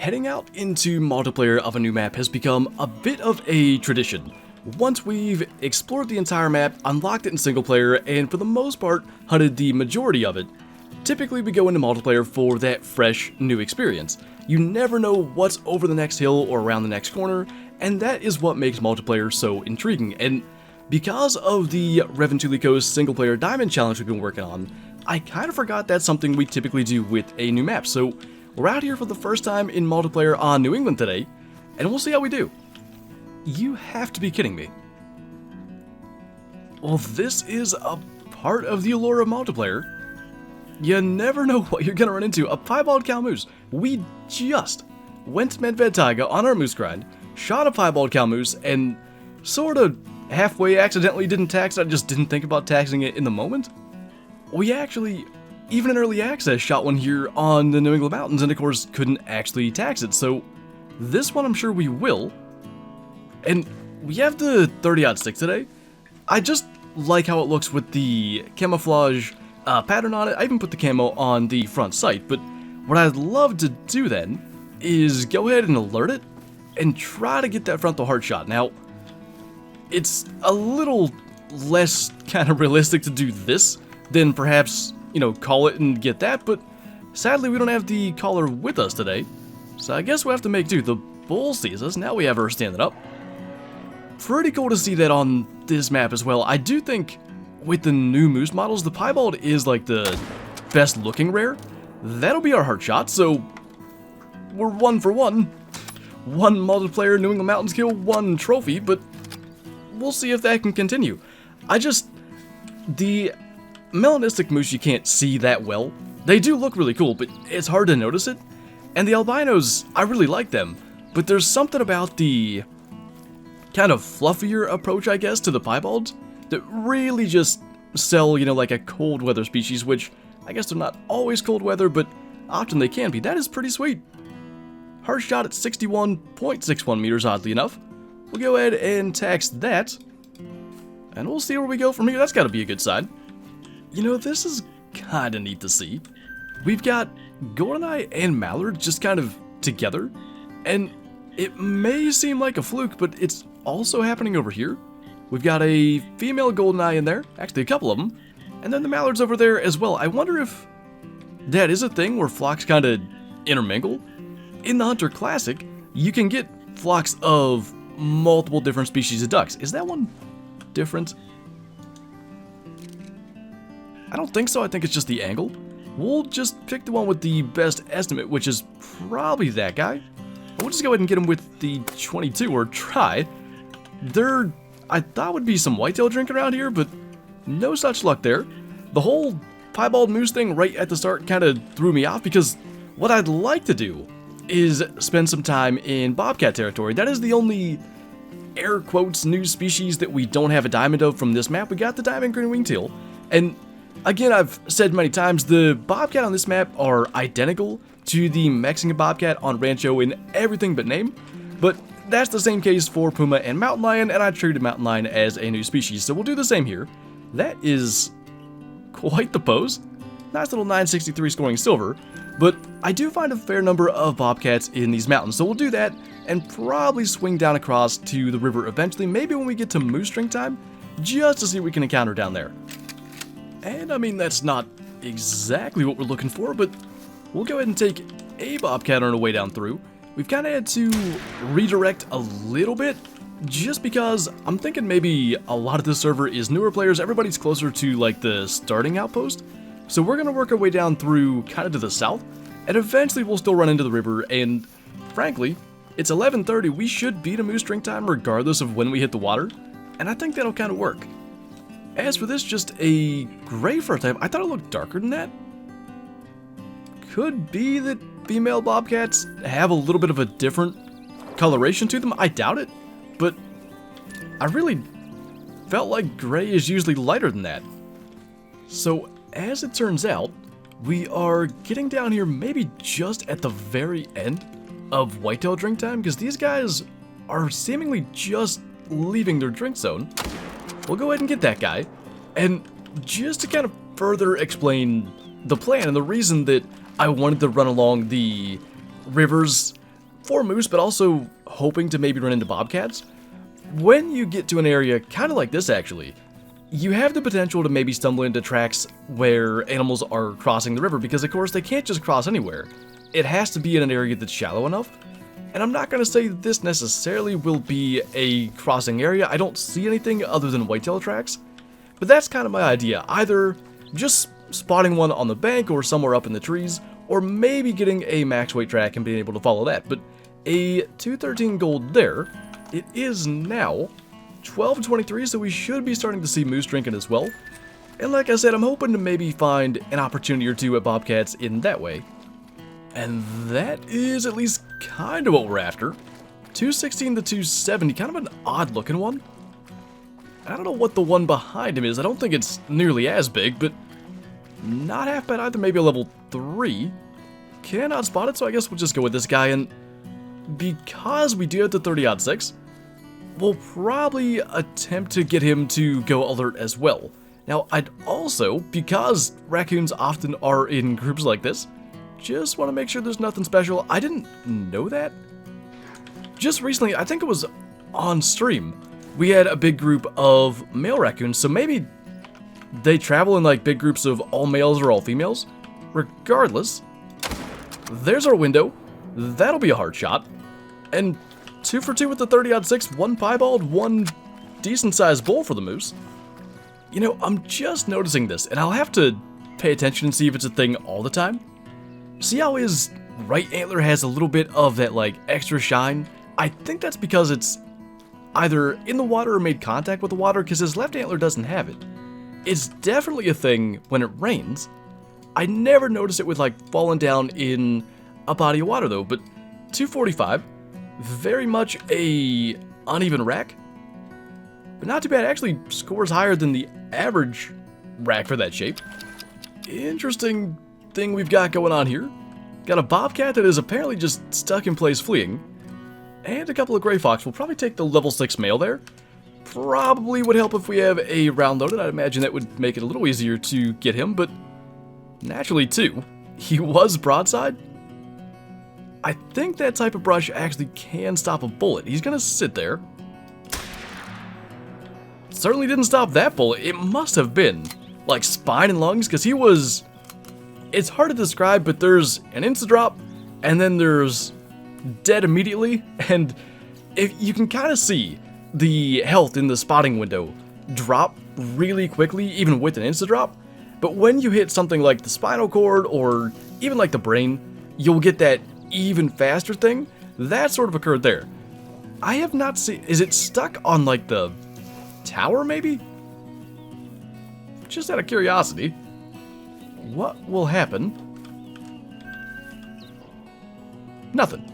Heading out into multiplayer of a new map has become a bit of a tradition. Once we've explored the entire map, unlocked it in single player, and for the most part, hunted the majority of it, typically we go into multiplayer for that fresh, new experience. You never know what's over the next hill or around the next corner, and that is what makes multiplayer so intriguing. And because of the Reventuli Coast single player diamond challenge we've been working on, I kind of forgot that's something we typically do with a new map. So we're out here for the first time in multiplayer on New England today, and we'll see how we do. You have to be kidding me. Well, this is a part of the allure of multiplayer. You never know what you're gonna run into. A piebald cow moose. We just went to Medved Taiga on our moose grind, shot a piebald cow moose, and sorta halfway accidentally didn't tax it. I just didn't think about taxing it in the moment. We actually, even in early access, shot one here on the New England mountains and of course couldn't actually tax it. So this one I'm sure we will. And we have the 30-06 today. I just like how it looks with the camouflage pattern on it. I even put the camo on the front sight, but what I'd love to do then is go ahead and alert it and try to get that frontal heart shot. Now, it's a little less kind of realistic to do this than perhaps, you know, call it and get that, but sadly we don't have the caller with us today, so I guess we'll have to make do. The bull sees us, now we have her standing up. Pretty cool to see that on this map as well. I do think with the new moose models, the piebald is like the best looking rare. That'll be our heart shot, so we're 1 for 1. One multiplayer New England Mountains kill, 1 trophy, but we'll see if that can continue. The melanistic moose you can't see that well. They do look really cool, but it's hard to notice it. And the albinos, I really like them, but there's something about the kind of fluffier approach, I guess, to the piebalds that really just sell, you know, like a cold weather species, which I guess they're not always cold weather, but often they can be. That is pretty sweet. Heart shot at 61.61 meters, oddly enough. We'll go ahead and tax that, and we'll see where we go from here. That's got to be a good sign. You know, this is kind of neat to see. We've got Goldeneye and Mallard just kind of together, and it may seem like a fluke, but it's also happening over here. We've got a female Goldeneye in there, actually a couple of them, and then the Mallards over there as well. I wonder if that is a thing where flocks kind of intermingle. In the Hunter Classic, you can get flocks of multiple different species of ducks. Is that one different? I don't think so. I think it's just the angle. We'll just pick the one with the best estimate, which is probably that guy. We'll just go ahead and get him with the 22, or try. There, I thought would be some whitetail drink around here, but no such luck there. The whole piebald moose thing right at the start kind of threw me off, because what I'd like to do is spend some time in bobcat territory. That is the only air quotes new species that we don't have a diamond of from this map. We got the diamond green winged teal, and again, I've said many times, the bobcat on this map are identical to the Mexican bobcat on Rancho in everything but name, but that's the same case for puma and mountain lion, and I treated mountain lion as a new species, so we'll do the same here. That is quite the pose. Nice little 963 scoring silver, but I do find a fair number of bobcats in these mountains, so we'll do that and probably swing down across to the river eventually, maybe when we get to moose drink time, just to see what we can encounter down there. And I mean, that's not exactly what we're looking for, but we'll go ahead and take a bobcat on our way down through. We've kind of had to redirect a little bit, just because I'm thinking maybe a lot of this server is newer players. Everybody's closer to like the starting outpost. So we're going to work our way down through kind of to the south, and eventually we'll still run into the river, and frankly, it's 11:30. We should beat a moose drink time regardless of when we hit the water, and I think that'll kind of work. As for this, just a gray fur type. I thought it looked darker than that. Could be that female bobcats have a little bit of a different coloration to them. I doubt it, but I really felt like gray is usually lighter than that. So as it turns out, we are getting down here maybe just at the very end of whitetail drink time, because these guys are seemingly just leaving their drink zone. We'll go ahead and get that guy, and just to kind of further explain the plan and the reason that I wanted to run along the rivers for moose, but also hoping to maybe run into bobcats. When you get to an area kind of like this actually, you have the potential to maybe stumble into tracks where animals are crossing the river, because of course they can't just cross anywhere. It has to be in an area that's shallow enough. And I'm not going to say that this necessarily will be a crossing area. I don't see anything other than whitetail tracks. But that's kind of my idea. Either just spotting one on the bank or somewhere up in the trees, or maybe getting a max weight track and being able to follow that. But a 213 gold there. It is now 12:23, so we should be starting to see moose drinking as well. And like I said, I'm hoping to maybe find an opportunity or two at bobcats in that way. And that is at least kind of what we're after. 216 to 270, kind of an odd looking one. I don't know what the one behind him is. I don't think it's nearly as big, but not half bad either. Maybe a level 3. Cannot spot it, so I guess we'll just go with this guy. And because we do have the 30-06, we'll probably attempt to get him to go alert as well. Now, I'd also, because raccoons often are in groups like this, just want to make sure there's nothing special. I didn't know that. Just recently, I think it was on stream, we had a big group of male raccoons, so maybe they travel in like big groups of all males or all females. Regardless, there's our window. That'll be a hard shot. And 2 for 2 with the 30-06, 1 piebald, 1 decent-sized bull for the moose. You know, I'm just noticing this, and I'll have to pay attention and see if it's a thing all the time. See how his right antler has a little bit of that, like, extra shine? I think that's because it's either in the water or made contact with the water, because his left antler doesn't have it. It's definitely a thing when it rains. I never notice it with, like, falling down in a body of water, though, but 245, very much a uneven rack, but not too bad. Actually scores higher than the average rack for that shape. Interesting thing we've got going on here. Got a bobcat that is apparently just stuck in place fleeing, and a couple of gray fox. We'll probably take the level 6 male there. Probably would help if we have a round loaded. I'd imagine that would make it a little easier to get him, but naturally too, he was broadside. I think that type of brush actually can stop a bullet. He's gonna sit there. Certainly didn't stop that bullet. It must have been like spine and lungs, because he was... It's hard to describe, but there's an insta-drop, and then there's dead immediately, and if you can kind of see the health in the spotting window drop really quickly, even with an insta-drop, but when you hit something like the spinal cord, or even like the brain, you'll get that even faster thing. That sort of occurred there. I have not seen... Is it stuck on like the tower maybe? Just out of curiosity. What will happen? Nothing.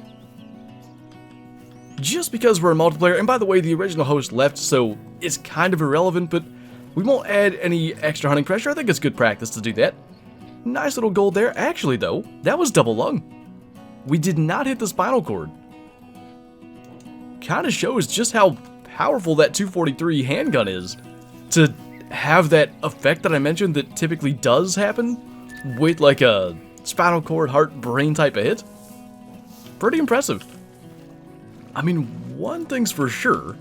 Just because we're a multiplayer, and by the way, the original host left, so it's kind of irrelevant, but we won't add any extra hunting pressure. I think it's good practice to do that. Nice little gold there. Actually, though, that was double lung. We did not hit the spinal cord. Kind of shows just how powerful that 243 handgun is to have that effect that I mentioned that typically does happen with like a spinal cord, heart, brain type of hit. Pretty impressive. I mean, one thing's for sure,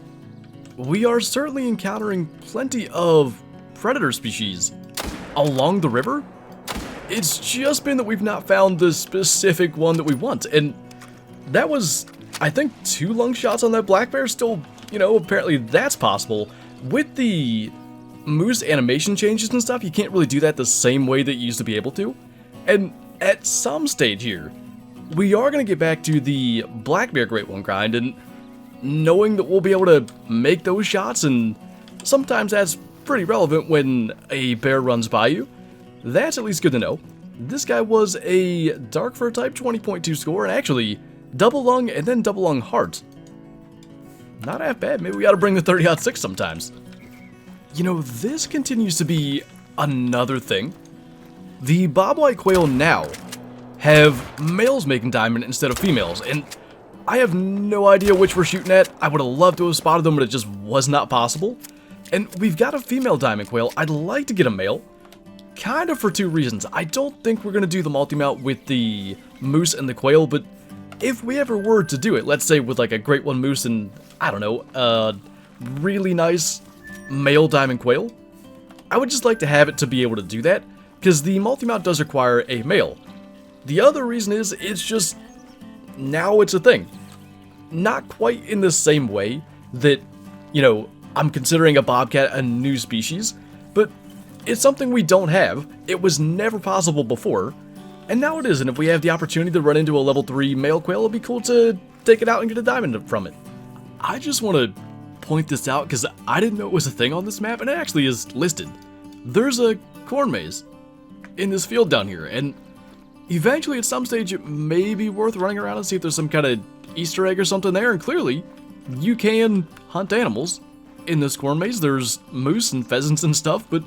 we are certainly encountering plenty of predator species along the river. It's just been that we've not found the specific one that we want, and that was, I think, 2 lung shots on that black bear. Still, you know, apparently that's possible. With the moose animation changes and stuff, you can't really do that the same way that you used to be able to. And at some stage here, we are going to get back to the black bear Great One grind, and knowing that we'll be able to make those shots, and sometimes that's pretty relevant when a bear runs by you. That's at least good to know. This guy was a dark fur type 20.2 score, and actually double lung and then double lung heart. Not half bad. Maybe we gotta bring the 30-06 sometimes. You know, this continues to be another thing. The bobwhite quail now have males making diamond instead of females, and I have no idea which we're shooting at. I would have loved to have spotted them, but it just was not possible. And we've got a female diamond quail. I'd like to get a male. Kind of for 2 reasons. I don't think we're going to do the multi-mount with the moose and the quail, but if we ever were to do it, let's say with like a great one moose and, I don't know, a really nice male diamond quail, I would just like to have it to be able to do that, because the multi-mount does require a male. The other reason is, it's just, now it's a thing. Not quite in the same way that, you know, I'm considering a bobcat a new species, but it's something we don't have. It was never possible before, and now it is, and if we have the opportunity to run into a level 3 male quail, it'd be cool to take it out and get a diamond from it. I just want to point this out because I didn't know it was a thing on this map, and it actually is listed. There's a corn maze in this field down here, and eventually at some stage it may be worth running around and see if there's some kind of Easter egg or something there, and clearly you can hunt animals in this corn maze. There's moose and pheasants and stuff, but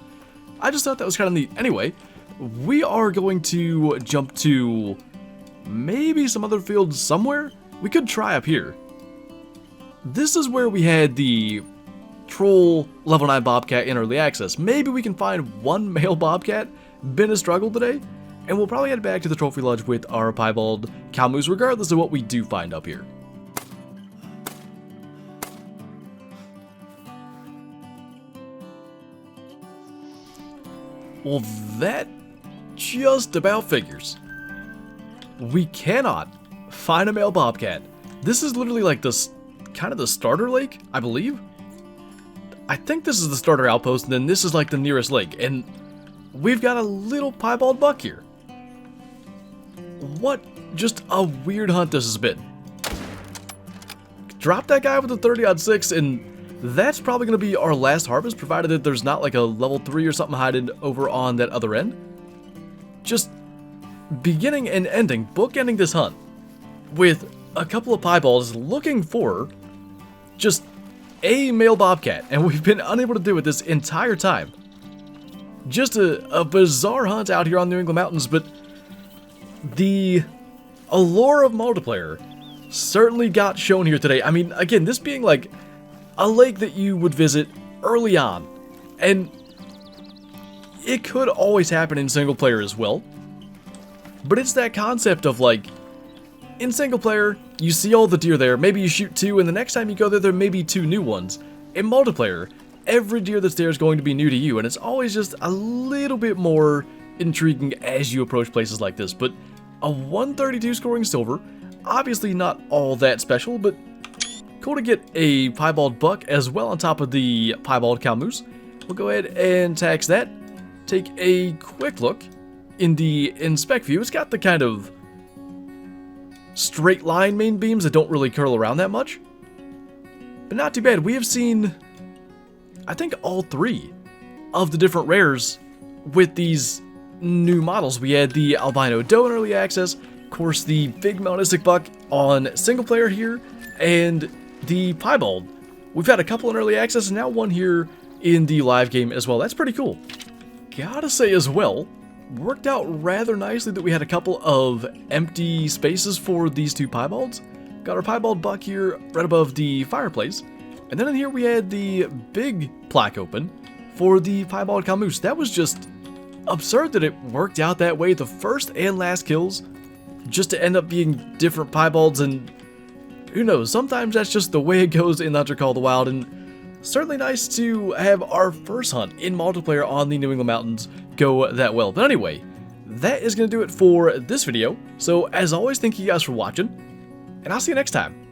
I just thought that was kind of neat. Anyway, we are going to jump to maybe some other fields somewhere. We could try up here. This is where we had the troll level 9 bobcat in early access. Maybe we can find one male bobcat. Been a struggle today, and we'll probably head back to the trophy lodge with our piebald cow moose regardless of what we do find up here. Well, that just about figures. We cannot find a male bobcat. This is literally like this kind of the starter lake, I believe. I think this is the starter outpost, and then this is like the nearest lake, and we've got a little piebald buck here. What just a weird hunt this has been. Drop that guy with the 30-06, and that's probably going to be our last harvest, provided that there's not like a level 3 or something hiding over on that other end. Just beginning and ending, bookending this hunt with a couple of piebalds looking for just a male bobcat, and we've been unable to do it this entire time. Just a bizarre hunt out here on New England mountains, but the allure of multiplayer certainly got shown here today. I mean, again, this being like a lake that you would visit early on, and it could always happen in single player as well, but it's that concept of like, in single player, you see all the deer there, maybe you shoot 2, and the next time you go there, there may be 2 new ones. In multiplayer, every deer that's there is going to be new to you, and it's always just a little bit more intriguing as you approach places like this. But a 132 scoring silver, obviously not all that special, but cool to get a piebald buck as well on top of the piebald cow moose. We'll go ahead and tax that. Take a quick look in the inspect view. It's got the kind of straight line main beams that don't really curl around that much, but not too bad. We have seen, I think, all 3 of the different rares with these new models. We had the albino doe in early access, of course the big melanistic buck on single player here, and the piebald. We've had a couple in early access and now one here in the live game as well. That's pretty cool. Gotta say as well, worked out rather nicely that we had a couple of empty spaces for these 2 piebalds. Got our piebald buck here right above the fireplace, and then in here we had the big plaque open for the piebald cow moose. That was just absurd that it worked out that way. The first and last kills just to end up being different piebalds, and who knows, sometimes that's just the way it goes in Hunter Call the Wild, and certainly nice to have our first hunt in multiplayer on the New England mountains go that well. But anyway, that is going to do it for this video. So as always, thank you guys for watching, and I'll see you next time.